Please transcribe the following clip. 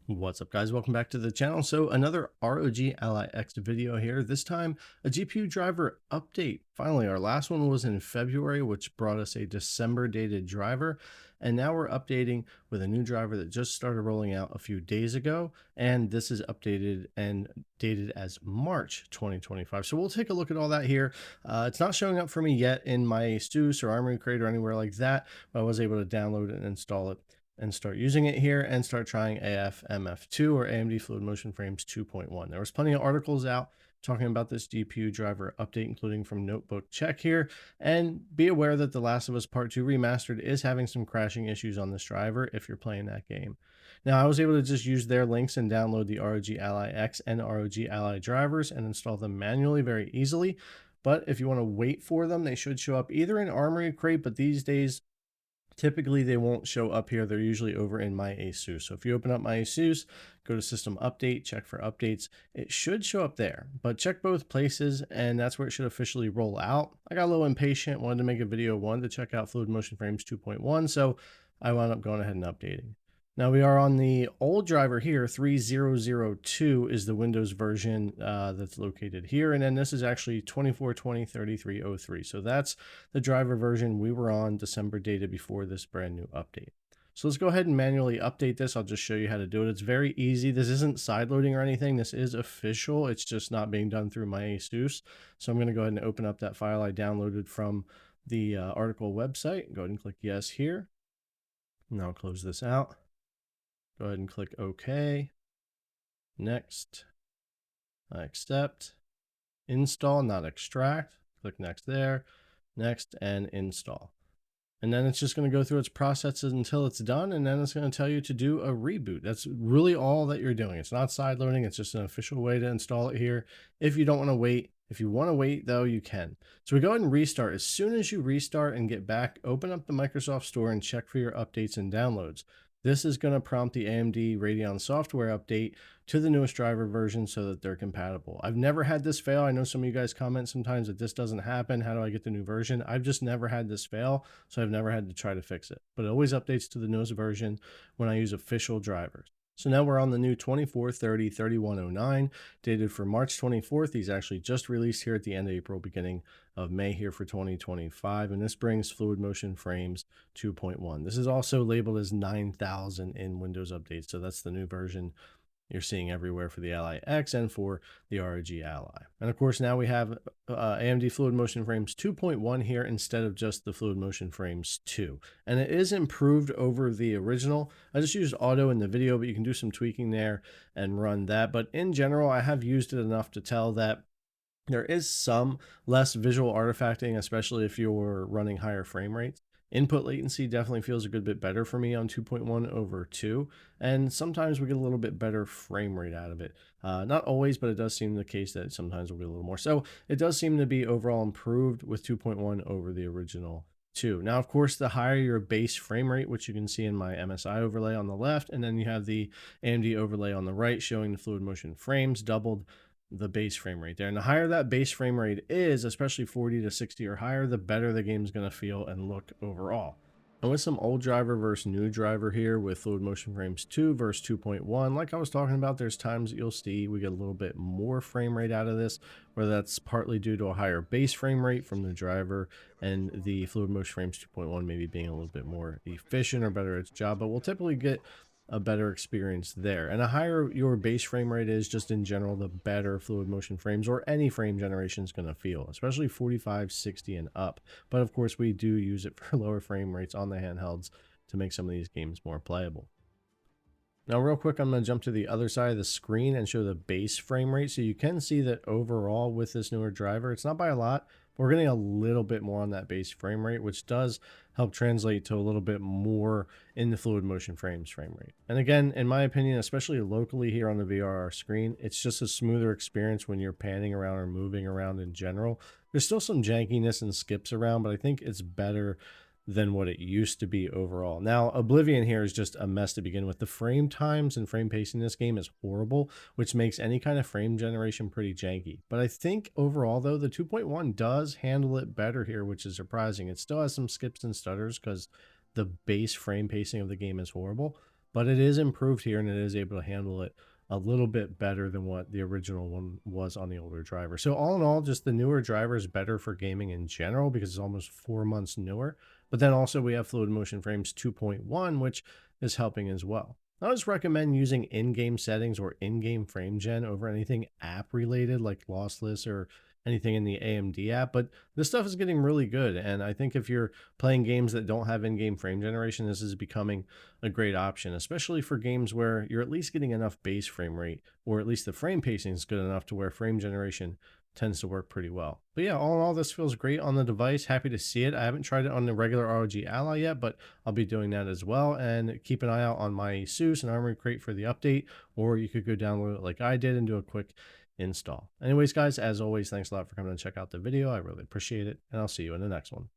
What's up, guys? Welcome back to the channel. So another ROG Ally X video here, this time a GPU driver update. Finally, our last one was in February, which brought us a December dated driver. And now we're updating with a new driver that just started rolling out a few days ago. And this is updated and dated as March 2025. So we'll take a look at all that here. It's not showing up for me yet in my ASUS or Armory Crate or anywhere like that, but I was able to download it and install it and start using it here and start trying AFMF 2 or AMD Fluid Motion Frames 2.1. There was plenty of articles out talking about this GPU driver update, including from Notebook Check here. And be aware that The Last of Us Part 2 Remastered is having some crashing issues on this driver if you're playing that game. Now, I was able to just use their links and download the ROG Ally X and ROG Ally drivers and install them manually very easily. But if you want to wait for them, they should show up either in Armory Crate, but these days typically they won't show up here. They're usually over in my ASUS. So if you open up my ASUS, go to System Update, check for updates, it should show up there. But check both places, and that's where it should officially roll out. I got a little impatient, wanted to make a video, wanted to check out Fluid Motion Frames 2.1, so I wound up going ahead and updating. Now we are on the old driver here. 3002 is the Windows version that's located here. And then this is actually 24203303. So that's the driver version we were on, December dated before this brand new update. So let's go ahead and manually update this. I'll just show you how to do it. It's very easy. This isn't sideloading or anything. This is official. It's just not being done through my ASUS. So I'm going to go ahead and open up that file I downloaded from the article website. Go ahead and click yes here. Now I'll close this out. Go ahead and click OK. Next. Accept. Install, not extract. Click next there. Next and install. And then it's just going to go through its processes until it's done. And then it's going to tell you to do a reboot. That's really all that you're doing. It's not side loading. It's just an official way to install it here. If you don't want to wait, if you want to wait though, you can. So we go ahead and restart. As soon as you restart and get back, open up the Microsoft Store and check for your updates and downloads. This is going to prompt the AMD Radeon software update to the newest driver version so that they're compatible. I've never had this fail. I know some of you guys comment sometimes that this doesn't happen. How do I get the new version? I've just never had this fail, so I've never had to try to fix it. But it always updates to the newest version when I use official drivers. So now we're on the new 2430-3109, dated for March 24th. These actually just released here at the end of April, beginning of May here for 2025. And this brings Fluid Motion Frames 2.1. This is also labeled as 9000 in Windows Updates. So that's the new version you're seeing everywhere for the Ally X and for the ROG Ally. And of course, now we have AMD Fluid Motion Frames 2.1 here instead of just the Fluid Motion Frames 2. And it is improved over the original. I just used auto in the video, but you can do some tweaking there and run that. But in general, I have used it enough to tell that there is some less visual artifacting, especially if you're running higher frame rates. Input latency definitely feels a good bit better for me on 2.1 over 2, and sometimes we get a little bit better frame rate out of it. Not always, but it does seem the case that sometimes we'll get a little more. So it does seem to be overall improved with 2.1 over the original 2. Now, of course, the higher your base frame rate, which you can see in my MSI overlay on the left, and then you have the AMD overlay on the right showing the Fluid Motion Frames doubled the base frame rate there. And the higher that base frame rate is, especially 40 to 60 or higher, the better the game's going to feel and look overall. And with some old driver versus new driver here with Fluid Motion Frames 2 versus 2.1, like I was talking about, there's times that you'll see we get a little bit more frame rate out of this, whether that's partly due to a higher base frame rate from the driver and the Fluid Motion Frames 2.1 maybe being a little bit more efficient or better at its job, but we'll typically get a better experience there. And the higher your base frame rate is, just in general, the better Fluid Motion Frames or any frame generation is going to feel, especially 45, 60 and up. But of course, we do use it for lower frame rates on the handhelds to make some of these games more playable. Now, real quick, I'm going to jump to the other side of the screen and show the base frame rate. So you can see that overall with this newer driver, it's not by a lot, but we're getting a little bit more on that base frame rate, which does help translate to a little bit more in the Fluid Motion Frames frame rate. And again, in my opinion, especially locally here on the VRR screen, it's just a smoother experience when you're panning around or moving around in general. There's still some jankiness and skips around, but I think it's better than what it used to be overall. Now, Oblivion here is just a mess to begin with. The frame times and frame pacing in this game is horrible, which makes any kind of frame generation pretty janky. But I think overall, though, the 2.1 does handle it better here, which is surprising. It still has some skips and stutters because the base frame pacing of the game is horrible. but it is improved here and it is able to handle it a little bit better than what the original one was on the older driver. So all in all, just the newer driver is better for gaming in general because it's almost 4 months newer. But then also we have Fluid Motion Frames 2.1, which is helping as well. I always recommend using in-game settings or in-game frame gen over anything app related like lossless or anything in the AMD app, but this stuff is getting really good. And I think if you're playing games that don't have in-game frame generation, this is becoming a great option, especially for games where you're at least getting enough base frame rate, or at least the frame pacing is good enough to where frame generation tends to work pretty well. But yeah, all in all, this feels great on the device. Happy to see it. I haven't tried it on the regular ROG Ally yet, but I'll be doing that as well. And keep an eye out on my ASUS and Armory Crate for the update, or you could go download it like I did and do a quick install. Anyways, guys, as always, thanks a lot for coming and check out the video. I really appreciate it, and I'll see you in the next one.